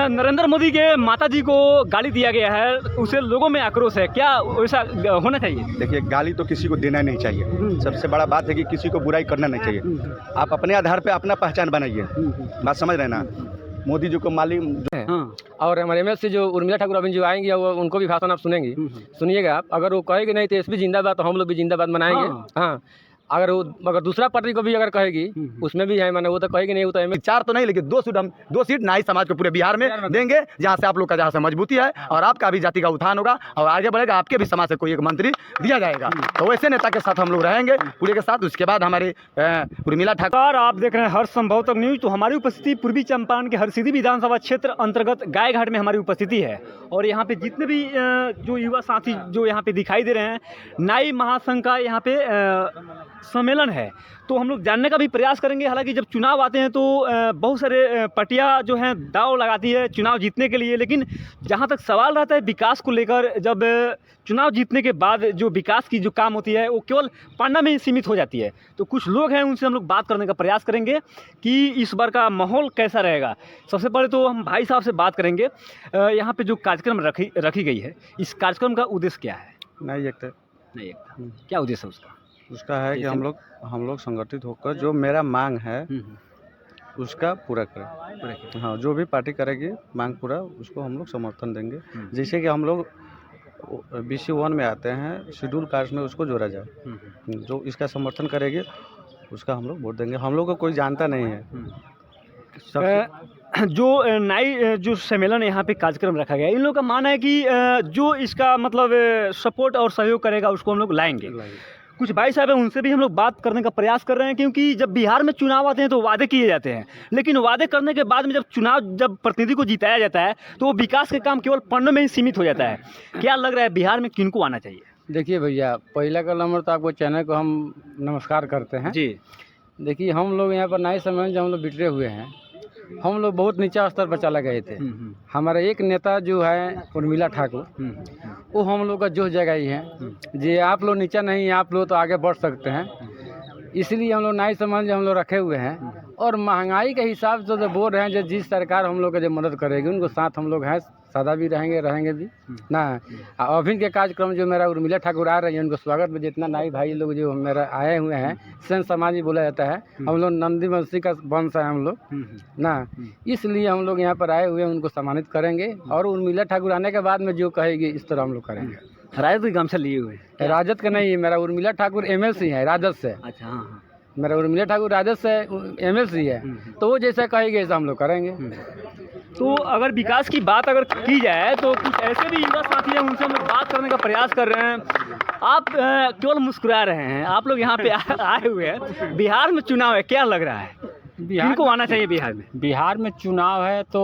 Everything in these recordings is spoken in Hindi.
नरेंद्र मोदी के माताजी को गाली दिया गया है, उसे लोगों में आक्रोश है, क्या वैसा होना चाहिए? देखिए, गाली तो किसी को देना नहीं चाहिए। सबसे बड़ा बात है कि किसी को बुराई करना नहीं चाहिए। आप अपने आधार पे अपना पहचान बनाइए। बात समझ रहे हैं ना? मोदी जी को मालूम हाँ। और हमारे एमएलसी जो उर्मिला ठाकुर अभी जो आएंगी वो उनको भी भाषण आप सुनेंगी, सुनिएगा आप। अगर वो कहेगी नहीं तो एसपी जिंदाबाद, तो हम लोग भी जिंदाबाद मनाएंगे। हाँ। अगर दूसरा पार्टी को भी अगर कहेगी उसमें भी है, माने वो तो कहेगी नहीं, वो तो 4 तो नहीं, लेकिन 2 सीट हम 2 सीट नाई समाज को पूरे बिहार में देंगे, जहाँ से आप लोग का जहाँ से मजबूती है और आपका भी जाति का उत्थान होगा और आगे बढ़ेगा। आपके भी समाज से कोई एक मंत्री दिया जाएगा, तो वैसे नेता के साथ हम लोग रहेंगे पूरे के साथ। उसके बाद हमारे उर्मिला ठाकुर। आप देख रहे हैं हर संभव तक न्यूज। तो हमारी उपस्थिति पूर्वी चंपारण के हरसिद्धि विधानसभा क्षेत्र अंतर्गत गायघाट में हमारी उपस्थिति है और यहाँ पे जितने भी जो युवा साथी जो यहाँ पे दिखाई दे रहे हैं, नाई महासंघ का यहाँ पे सम्मेलन है, तो हम लोग जानने का भी प्रयास करेंगे। हालांकि जब चुनाव आते हैं तो बहुत सारे पार्टियां जो हैं दाव लगाती है चुनाव जीतने के लिए, लेकिन जहां तक सवाल रहता है विकास को लेकर, जब चुनाव जीतने के बाद जो विकास की जो काम होती है वो केवल पन्ना में ही सीमित हो जाती है। तो कुछ लोग हैं, उनसे हम लोग बात करने का प्रयास करेंगे कि इस बार का माहौल कैसा रहेगा। सबसे पहले तो हम भाई साहब से बात करेंगे। यहाँ पर जो कार्यक्रम रखी गई है, इस कार्यक्रम का उद्देश्य क्या है? नहीं एकता क्या उद्देश्य है उसका? उसका है कि हम लोग संगठित होकर जो मेरा मांग है उसका पूरा करें। हाँ, जो भी पार्टी करेगी मांग पूरा, उसको हम लोग समर्थन देंगे। जैसे कि हम लोग BC1 में आते हैं, शेड्यूल कास्ट में उसको जोड़ा जाए। जो इसका समर्थन करेगी उसका हम लोग वोट देंगे। हम लोग को कोई जानता नहीं है। जो नाई जो सम्मेलन यहाँ पे कार्यक्रम रखा गया है, इन लोगों का मानना है कि जो इसका मतलब सपोर्ट और सहयोग करेगा उसको हम लोग लाएंगे। कुछ भाई साहब हैं, उनसे भी हम लोग बात करने का प्रयास कर रहे हैं, क्योंकि जब बिहार में चुनाव आते हैं तो वादे किए जाते हैं, लेकिन वादे करने के बाद में जब प्रतिनिधि को जिताया जाता है तो वो विकास के काम केवल पन्नों में ही सीमित हो जाता है। क्या लग रहा है बिहार में किनको आना चाहिए? देखिए भैया, पहला का नंबर तो आपको चैनल को हम नमस्कार करते हैं जी। देखिए, हम लोग यहाँ पर नाई सम्मेलन जब हम लोग बिटरे हुए हैं, हम लोग बहुत नीचा स्तर पर चला गए थे। हमारा एक नेता जो है उर्मिला ठाकुर, वो हम लोग का जोश जगाई है जी। आप लोग नीचा नहीं, आप लोग तो आगे बढ़ सकते हैं। इसलिए हम लोग नाई समाज हम लोग रखे हुए हैं और महंगाई के हिसाब से जो बोल रहे हैं, जो जिस सरकार हम लोग का जो मदद करेगी उनको साथ हम लोग हैं, सदा भी रहेंगे भी ना। अभी के कार्यक्रम जो मेरा उर्मिला ठाकुर आ रही है, उनको स्वागत में जितना नाई भाई लोग जो मेरा आए हुए हैं, सेन समाज भी बोला जाता है। हम लोग नंदी वंशी का वंश है हम लोग ना, इसलिए हम लोग यहाँ पर आए हुए हैं, उनको सम्मानित करेंगे। और उर्मिला ठाकुर आने के बाद में जो कहेगी इस तरह हम लोग करेंगे। राजद की गमछा लिए हुए? राजद का नहीं है, मेरा उर्मिला ठाकुर MLC है राजद से। अच्छा, हाँ। मेरा उर्मिला ठाकुर राजद से MLC है, तो वो जैसा कहेगी ऐसा हम लोग करेंगे। तो अगर विकास की बात अगर की जाए तो कुछ ऐसे भी युवा साथी हैं, उनसे हम लोग बात करने का प्रयास कर रहे हैं। आप केवल मुस्कुरा रहे हैं, आप लोग यहाँ पे आए हुए हैं। बिहार में चुनाव है, क्या लग रहा है इनको आना चाहिए बिहार में? बिहार में चुनाव है तो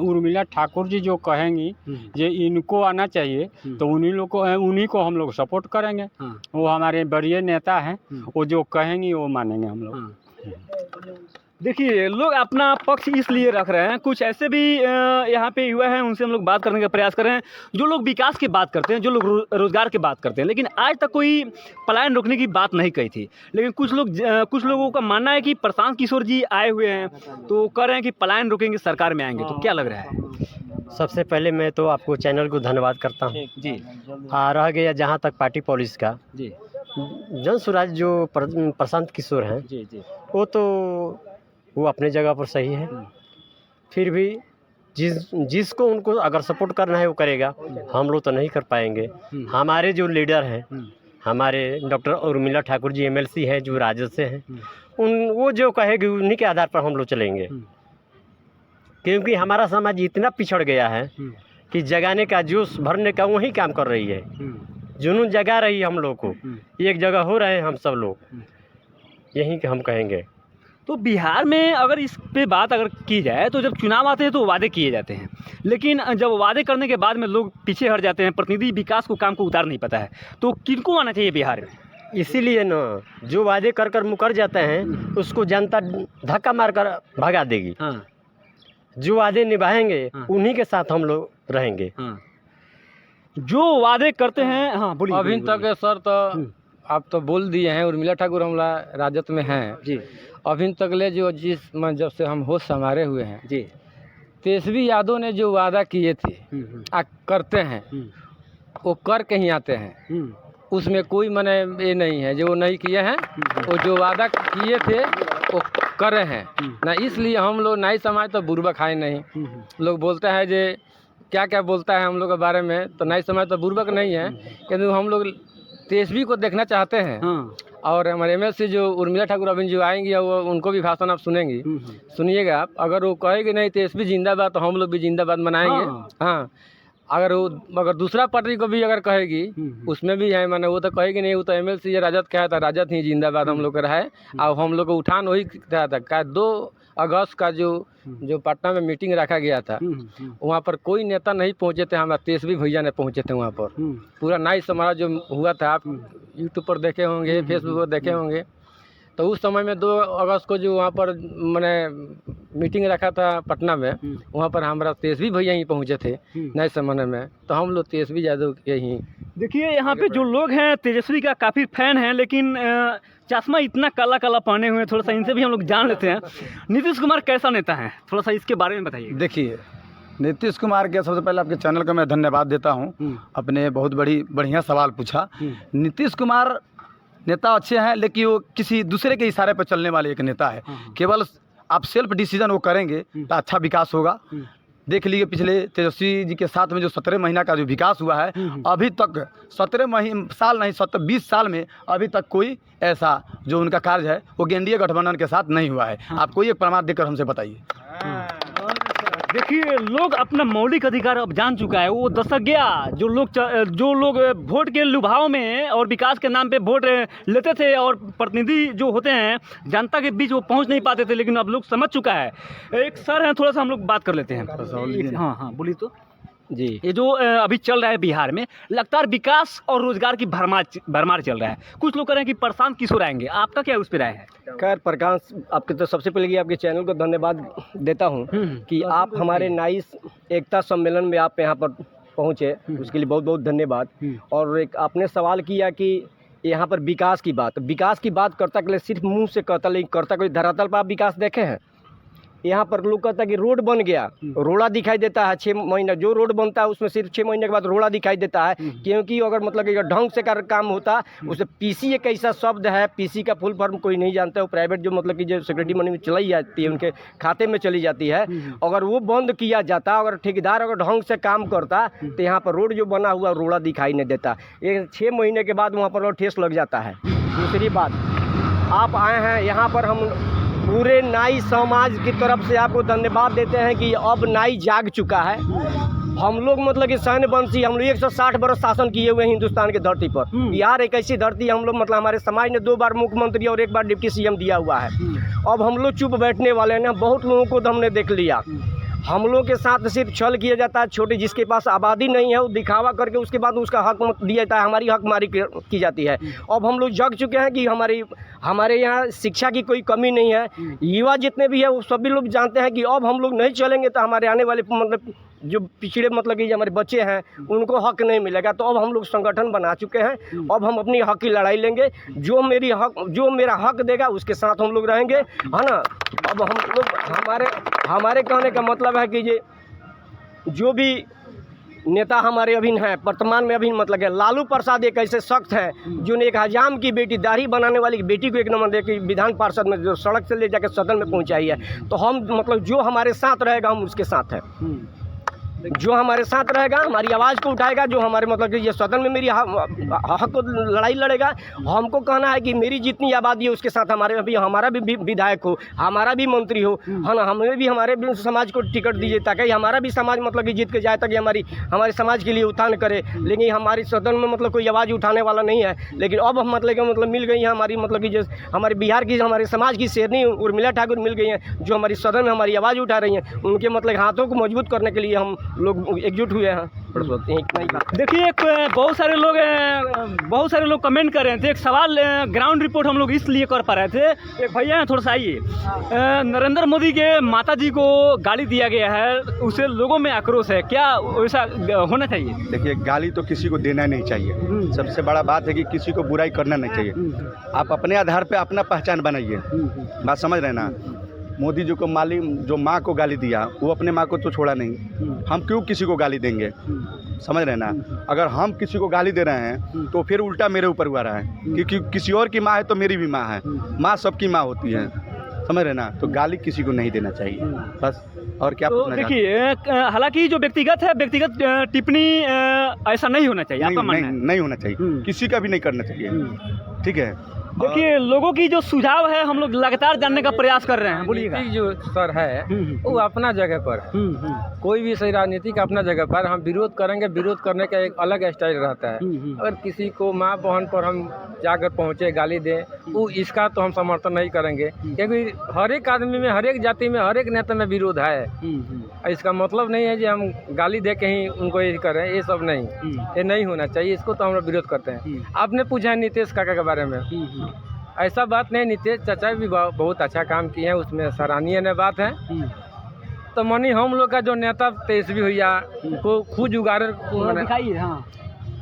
उर्मिला ठाकुर जी जो कहेंगी ये इनको आना चाहिए, तो उन्हीं को हम लोग सपोर्ट करेंगे। वो हमारे बड़े नेता हैं, वो जो कहेंगी वो मानेंगे हम लोग। देखिए, लोग अपना पक्ष इसलिए रख रहे हैं। कुछ ऐसे भी यहाँ पे युवा हैं, उनसे हम लोग बात करने का प्रयास कर रहे हैं, जो लोग विकास की बात करते हैं, जो लोग रोजगार की बात करते हैं, लेकिन आज तक कोई पलायन रोकने की बात नहीं कही थी। लेकिन कुछ लोगों का मानना है कि प्रशांत किशोर जी आए हुए हैं तो कह रहे हैं कि पलायन रोकेंगे, सरकार में आएंगे। तो क्या लग रहा है? सबसे पहले मैं तो आपको चैनल को धन्यवाद करता हूँ जी। रह गया जहाँ तक पार्टी पॉलिसी का जी, जन स्वराज जो प्रशांत किशोर हैं जी जी, वो अपने जगह पर सही है। फिर भी जिसको उनको अगर सपोर्ट करना है वो करेगा, हम लोग तो नहीं कर पाएंगे। हमारे जो लीडर हैं, हमारे डॉक्टर उर्मिला ठाकुर जी MLC हैं जो राजद से हैं, वो जो कहेगी उन्हीं के आधार पर हम लोग चलेंगे। क्योंकि हमारा समाज इतना पिछड़ गया है कि जगाने का, जोश भरने का वही काम कर रही है, जुनून जगा रही है हम लोग को। एक जगह हो रहे हैं हम सब लोग, यही हम कहेंगे। तो बिहार में अगर इस पे बात अगर की जाए तो जब चुनाव आते हैं तो वादे किए जाते हैं, लेकिन जब वादे करने के बाद में लोग पीछे हट जाते हैं, प्रतिनिधि विकास को काम को उतार नहीं पाता है। तो किनको आना चाहिए बिहार में? इसीलिए ना, जो वादे कर मुकर जाते हैं उसको जनता धक्का मार कर भगा देगी। हाँ। जो वादे निभाएंगे उन्हीं के साथ हम लोग रहेंगे। हाँ। जो वादे करते हैं। हाँ बोलिए। अभी तक सर तो आप तो बोल दिए हैं, उर्मिला ठाकुर हमला राजद में हैं जी। अभी तक ले जो जब से हम होश संभाले हुए हैं जी, तेजस्वी यादव ने जो वादा किए थे करते हैं वो कर कहीं आते हैं, उसमें कोई मने ये नहीं है जो वो नहीं किए हैं, वो जो वादा किए थे वो करे हैं ना। इसलिए हम लोग नाई समाज तो बुर्बक खाए नहीं। लोग बोलते हैं जे क्या क्या बोलता है हम लोग के बारे में, तो नाई समाज तो बुर्बक नहीं है, क्योंकि हम लोग तेजस्वी को देखना चाहते हैं। और हमारे MLC जो उर्मिला ठाकुर अभी जो आएंगी वो उनको भी भाषण आप सुनेंगी, सुनिएगा आप। अगर वो कहेगी नहीं तेजस्वी जिंदाबाद तो हम लोग भी जिंदाबाद मनाएंगे। हाँ, अगर दूसरा पार्टी को भी अगर कहेगी उसमें भी है, माने वो तो कहेगी नहीं, वो तो MLC ये राजद कहा था, राजद ही जिंदाबाद हम लोग का रहा है। और हम लोग को उठान वही कहा था 2 अगस्त का जो पटना में मीटिंग रखा गया था, वहाँ पर कोई नेता नहीं पहुँचे थे, हमारे तेजस्वी भैया ने पहुँचे थे वहाँ पर। पूरा नाई समाज जो हुआ था, आप यूट्यूब पर देखे होंगे, फेसबुक पर देखे होंगे। तो उस समय में 2 अगस्त को जो वहाँ पर मैंने मीटिंग रखा था पटना में, वहाँ पर हमारा तेजस्वी भैया ही पहुँचे थे नए ज़माने में। तो हम लोग तेजस्वी यादव के ही। देखिए यहाँ पे जो लोग हैं तेजस्वी का काफ़ी फैन हैं, लेकिन चश्मा इतना काला काला पहने हुए हैं, थोड़ा सा इनसे भी हम लोग जान लेते हैं। नीतीश कुमार कैसा नेता है, थोड़ा सा इसके बारे में बताइए। देखिए, नीतीश कुमार के सबसे पहले आपके चैनल को मैं धन्यवाद देता हूँ, अपने बहुत बढ़िया सवाल पूछा। नीतीश कुमार नेता अच्छे हैं, लेकिन वो किसी दूसरे के इशारे पर चलने वाले एक नेता है। केवल आप सेल्फ डिसीजन वो करेंगे तो अच्छा विकास होगा। देख लीजिए पिछले तेजस्वी जी के साथ में जो 17 महीना का जो विकास हुआ है, अभी तक 17 साल नहीं 20 साल में अभी तक कोई ऐसा जो उनका कार्य है वो एनडीए गठबंधन के साथ नहीं हुआ है। आप कोई एक प्रमाण देकर हमसे बताइए। देखिए, लोग अपना मौलिक अधिकार अब जान चुका है, वो दशक गया। जो लोग वोट के लुभाव में और विकास के नाम पे वोट लेते थे और प्रतिनिधि जो होते हैं जनता के बीच वो पहुंच नहीं पाते थे, लेकिन अब लोग समझ चुका है। एक सर हैं, थोड़ा सा हम लोग बात कर लेते हैं। हाँ, बोलिए तो जी। ये जो अभी चल रहा है बिहार में, लगातार विकास और रोजगार की भरमार चल रहा है। कुछ लोग कह रहे हैं कि प्रशांत किशोर आएंगे, आपका क्या उस पर राय है? खैर प्रकाश, आपके तो सबसे पहले आपके चैनल को धन्यवाद देता हूं कि आप हमारे नाई एकता सम्मेलन में आप यहाँ पर पहुँचे, उसके लिए बहुत बहुत धन्यवाद। और एक आपने सवाल किया कि यहाँ पर विकास की बात करता के लिए सिर्फ मुंह से कहता, लेकिन करता कोई धरातल पर आप विकास देखे हैं? यहाँ पर लोग कहता है कि रोड बन गया, रोड़ा दिखाई देता है 6 महीना, जो रोड बनता है उसमें सिर्फ 6 महीने के बाद रोड़ा दिखाई देता है। क्योंकि अगर मतलब कि ढंग से काम होता, उसे पीसी एक ऐसा शब्द है, पीसी का फुल फॉर्म कोई नहीं जानता है, वो प्राइवेट जो मतलब कि जो सिक्योरिटी मनी में चलाई जाती है, उनके खाते में चली जाती है। अगर वो बंद किया जाता, अगर ठेकेदार अगर ढंग से काम करता, तो यहाँ पर रोड जो बना हुआ रोड़ा दिखाई नहीं देता। ये 6 महीने के बाद वहाँ पर ठेस लग जाता है। दूसरी बात, आप आए हैं यहाँ पर, हम पूरे नाई समाज की तरफ से आपको धन्यवाद देते हैं कि अब नाई जाग चुका है। हम लोग मतलब कि सैन्य वंशी, हम लोग 160 वर्ष शासन किए हुए हैं हिंदुस्तान की धरती पर। बिहार एक ऐसी धरती, हम लोग मतलब हमारे समाज ने 2 बार मुख्यमंत्री और 1 बार डिप्टी CM दिया हुआ है। अब हम लोग चुप बैठने वाले हैं? बहुत लोगों को तो हमने देख लिया। हम लोग के साथ सिर्फ छल किया जाता है, छोटे जिसके पास आबादी नहीं है वो दिखावा करके उसके बाद उसका हक दिया जाता है, हमारी हकमारी की जाती है। अब हम लोग जग चुके हैं कि हमारे यहाँ शिक्षा की कोई कमी नहीं है। युवा जितने भी है वो सभी लोग जानते हैं कि अब हम लोग नहीं चलेंगे तो हमारे आने वाले मतलब जो पिछड़े मतलब कि हमारे बच्चे हैं उनको हक नहीं मिलेगा। तो अब हम लोग संगठन बना चुके हैं, अब हम अपनी हक की लड़ाई लेंगे। जो मेरा हक देगा उसके साथ हम लोग रहेंगे, है ना। अब हम लोग हमारे कहने का मतलब है कि जो भी नेता हमारे अभी हैं वर्तमान में, अभी मतलब है लालू प्रसाद एक ऐसे सख्त है जो ने एक हजाम की बेटी, दाढ़ी बनाने वाली बेटी को 1 नंबर दे के विधान पार्षद में जो सड़क से ले जाकर सदन में पहुंचाई है। तो हम मतलब जो हमारे साथ रहेगा हम उसके साथ हैं। जो हमारे साथ रहेगा, हमारी आवाज़ को उठाएगा, जो हमारे मतलब कि ये सदन में मेरी हक को लड़ाई लड़ेगा, हमको कहना है कि मेरी जितनी आबादी है उसके साथ हमारा भी विधायक हो, हमारा भी मंत्री हो, है ना। हमें भी हमारे भी समाज को टिकट दीजिए ताकि हमारा भी समाज मतलब कि जीत के जाए, ताकि हमारे समाज के लिए उत्थान करे। लेकिन हमारी सदन में मतलब कोई आवाज़ उठाने वाला नहीं है। लेकिन अब हम मतलब मिल गई है हमारी मतलब कि जो हमारे बिहार की हमारे समाज की शेरनी उर्मिला ठाकुर मिल गई हैं, जो हमारी सदन में हमारी आवाज़ उठा रही हैं। उनके मतलब हाथों को मजबूत करने के लिए हम लोग एकजुट हुए हैं। देखिए, बहुत सारे लोग कमेंट कर रहे थे। एक सवाल ग्राउंड रिपोर्ट हम लोग इसलिए कर पा रहे थे, एक भैया हैं, थोड़ा सा आइए। नरेंद्र मोदी के माता जी को गाली दिया गया है, उसे लोगों में आक्रोश है, क्या वैसा होना चाहिए? देखिए, गाली तो किसी को देना नहीं चाहिए। सबसे बड़ा बात है कि किसी को बुराई करना नहीं चाहिए। आप अपने आधार पे अपना पहचान बनाइए, बात समझ रहे ना। मोदी जी को जो माँ को गाली दिया वो अपने माँ को तो छोड़ा नहीं, हम क्यों किसी को गाली देंगे? समझ रहे ना? अगर हम किसी को गाली दे रहे हैं तो फिर उल्टा मेरे ऊपर हुआ रहा है, क्योंकि किसी और की माँ है तो मेरी भी माँ है, माँ सबकी माँ होती है, समझ रहे ना? तो गाली किसी को नहीं देना चाहिए, बस। और क्या तो पूछना चाहते देखिए, हालांकि जो व्यक्तिगत है, व्यक्तिगत टिप्पणी ऐसा नहीं होना चाहिए, आपका नहीं, मानना है? नहीं होना चाहिए, किसी का भी नहीं करना चाहिए, ठीक है? देखिए, लोगों की जो सुझाव है हम लोग लगातार जानने का प्रयास कर रहे हैं, बोलिएगा। राजनीति जो सर है वो अपना जगह पर है। कोई भी सही राजनीति का अपना जगह पर, हम विरोध करेंगे, विरोध करने का एक अलग स्टाइल रहता है। अगर किसी को माँ बहन पर हम जाकर पहुँचे गाली दें, वो इसका तो हम समर्थन नहीं करेंगे, क्योंकि हर एक आदमी में, हर एक जाति में, हर एक नेता में विरोध है। इसका मतलब नहीं है कि हम गाली दे के ही उनको ये करें, ये सब नहीं, ये नहीं होना चाहिए, इसको तो हम लोग विरोध करते हैं। आपने पूछा है नीतीश काका के बारे में, ऐसा बात नहीं, नीतीश चाचा भी बहुत अच्छा काम किए हैं, उसमें सराहनीय बात है। तो मनी हम लोग का जो नेता तेजस्वी भैया को खुद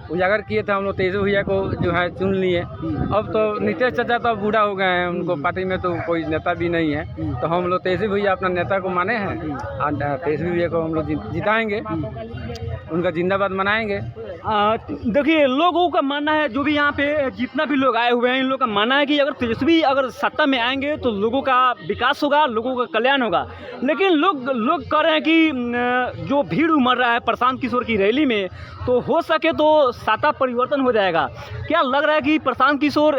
उजागर किए थे, हम लोग तेजस्वी भैया को जो है चुन लिए। अब तो नीतीश चाचा तो बूढ़ा हो गए हैं, उनको पार्टी में तो कोई नेता भी नहीं है, तो हम लोग तेजस्वी भैया अपना नेता को माने हैं और तेजस्वी भैया को हम लोग जिताएंगे, उनका जिंदाबाद मनाएंगे। देखिए, लोगों का मानना है, जो भी यहाँ पे जितना भी लोग आए हुए हैं, इन लोगों का मानना है कि अगर तेजस्वी अगर सत्ता में आएंगे तो लोगों का विकास होगा, लोगों का कल्याण होगा। लेकिन लोग कह रहे हैं कि जो भीड़ उमड़ रहा है प्रशांत किशोर की रैली में, तो हो सके तो सत्ता परिवर्तन हो जाएगा। क्या लग रहा है कि प्रशांत किशोर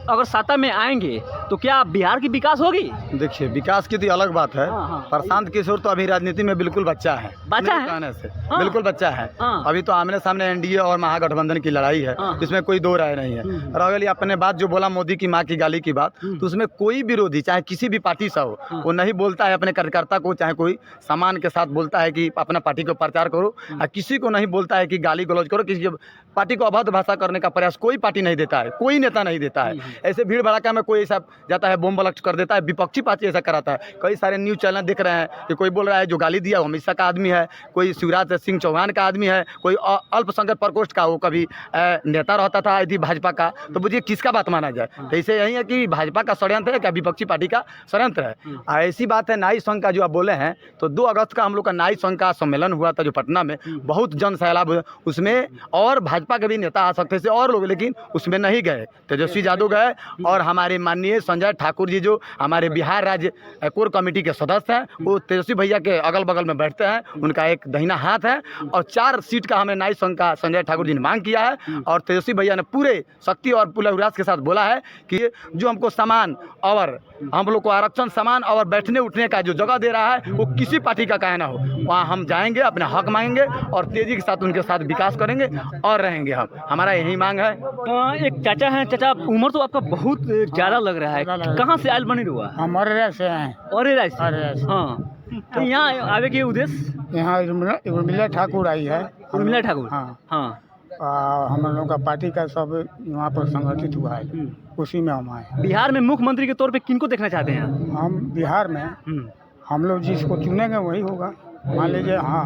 अगर सत्ता में आएंगे तो क्या बिहार की विकास होगी? देखिए, विकास की तो अलग बात है। प्रशांत किशोर तो अभी राजनीति में बिल्कुल बच्चा है, कहने से बिल्कुल बच्चा है। अभी तो आमने सामने एनडीए और महागठबंधन की लड़ाई है, इसमें कोई दो राय नहीं है। और अगर अपने बात जो बोला मोदी की माँ की गाली की बात, तो उसमें कोई विरोधी चाहे किसी भी पार्टी से हो, वो नहीं बोलता है अपने कार्यकर्ता को, चाहे कोई सम्मान के साथ बोलता है कि अपना पार्टी को प्रचार करो, और किसी को नहीं बोलता है कि गाली गलौज करो, किसी पार्टी को अभद्र भाषा करने का प्रयास कोई पार्टी नहीं देता है, कोई नेता नहीं देता है। ऐसे भीड़ भड़ाका में कोई ऐसा जाता है बम ब्लास्ट कर देता है, विपक्षी पार्टी ऐसा कराता है। कई सारे न्यूज़ चैनल देख रहे हैं कि कोई बोल रहा है जो गाली दिया वो अमित शाह का आदमी है, कोई शिवराज सिंह चौहान का आदमी है, कोई अल्पसंख्यक प्रकोष्ठ का, वो कभी नेता रहता था यदि भाजपा का, तो मुझे किसका बात माना जाए? तो इसे यही है कि भाजपा का षड्यंत्र है क्या विपक्षी पार्टी का षड्यंत्र है? ऐसी बात है। नाई संघ का जो आप बोले हैं, तो 2 अगस्त का हम लोग का नाई संघ का सम्मेलन हुआ था जो पटना में, बहुत जन सैलाब हुआ उसमें, और भाजपा के भी नेता आ सकते थे और लोग, लेकिन उसमें नहीं गए। तेजस्वी यादव गए, और हमारे माननीय संजय ठाकुर जी जो हमारे बिहार राज्य कोर कमेटी के सदस्य हैं, वो तेजस्वी भैया के अगल बगल में बैठते हैं, उनका एक दाहिना हाथ है। और 4 सीट का हमें नाई संघ का संजय ठाकुर जी ने मांग किया है, और तेजस्वी भैया ने पूरे शक्ति और पूरे उल्लास के साथ बोला है कि जो हमको सामान और हम लोग को आरक्षण, सामान और बैठने उठने का जो जगह दे रहा है, वो किसी पार्टी का कहना हो, वहाँ हम जाएंगे, अपने हक मांगेंगे और तेजी के साथ उनके साथ विकास करेंगे और रहेंगे। हम हमारा यही मांग है। एक चाचा हैं, चाचा उम्र तो आपका बहुत ज़्यादा लग रहा है, कहाँ से आयल बनी हुआ? हम अरेरा से हैं। अरेरा से? हाँ, तो यहाँ आवे के उद्देश्य? यहाँ उर्मिला ठाकुर आई है। उर्मिला ठाकुर? हाँ हाँ। हम लोगों का पार्टी का सब यहाँ पर संगठित हुआ है, उसी में हम आए। बिहार में मुख्यमंत्री के तौर पे किनको देखना चाहते हैं? हम बिहार में हम लोग जिसको चुनेंगे वही होगा। मान लीजिए, हाँ,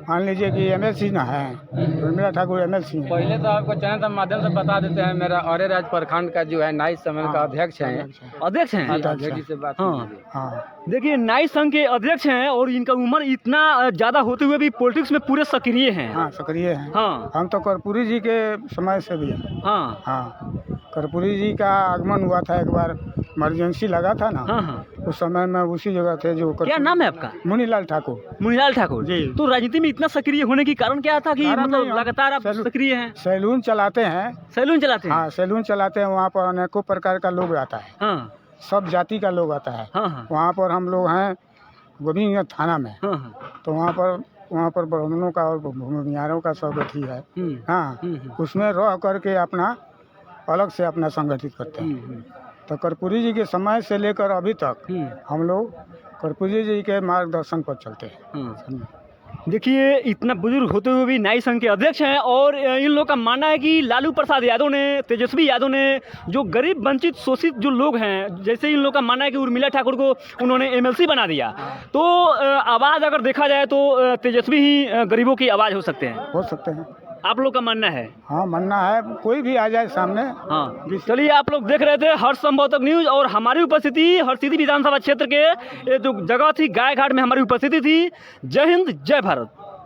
मान लीजिए कि एमएलसी ना है, उर्मिला ठाकुर एमएलसी है। पहले तो आपको चैनल के माध्यम से बता देते हैं, मेरा अरेराज प्रखंड का जो है नाई सम्मेलन का अध्यक्ष हैं। अध्यक्ष हैं? जी से बात हाँ। देखिए, नाई संघ के अध्यक्ष हैं और इनका उम्र इतना ज़्यादा होते हुए भी पॉलिटिक्स में पूरे सक्रिय हैं। हाँ, सक्रिय हैं। हाँ, हम तो कर्पूरी जी के समय से भी हैं। हाँ हाँ, कर्पूरी जी का आगमन हुआ था, एक बार इमरजेंसी लगा था ना। हाँ। उस समय में उसी जगह थे। जो क्या नाम है आपका? मुनीलाल ठाकुर। मुनीलाल ठाकुर जी। तो राजनीति में इतना सक्रिय होने की कारण क्या था कि मतलब लगातार आप सक्रिय हैं? सैलून चलाते हैं। सैलून चलाते हैं? हाँ, सैलून चलाते हैं। वहाँ पर अनेकों प्रकार का लोग आता है। हाँ, सब जाति का लोग आता है। हाँ। वहाँ पर हम लोग हैं गोविंद थाना में। तो वहाँ पर ब्राह्मणों का और भूमिहारों का सब अथी है। हाँ, उसमें रह करके अपना अलग से अपना संगठित करते हैं। तो कर्पूरी जी के समय से लेकर अभी तक हम लोग कर्पूरी जी के मार्गदर्शन पर चलते हैं। देखिए, इतना बुजुर्ग होते हुए भी नाई संघ के अध्यक्ष हैं और इन लोगों का मानना है कि लालू प्रसाद यादव ने, तेजस्वी यादव ने, जो गरीब वंचित शोषित जो लोग हैं, जैसे इन लोगों का मानना है कि उर्मिला ठाकुर को उन्होंने एमएलसी बना दिया, तो आवाज़ अगर देखा जाए तो तेजस्वी ही गरीबों की आवाज़ हो सकते हैं। हो सकते हैं। आप लोग का मानना है? हाँ मानना है, कोई भी आ जाए सामने। हाँ, चलिए आप लोग देख रहे थे हर संभव तक न्यूज़ और हमारी उपस्थिति हरसिद्धि विधानसभा क्षेत्र के ये जो जगह थी गाय घाट में हमारी उपस्थिति थी। जय हिंद, जय भारत।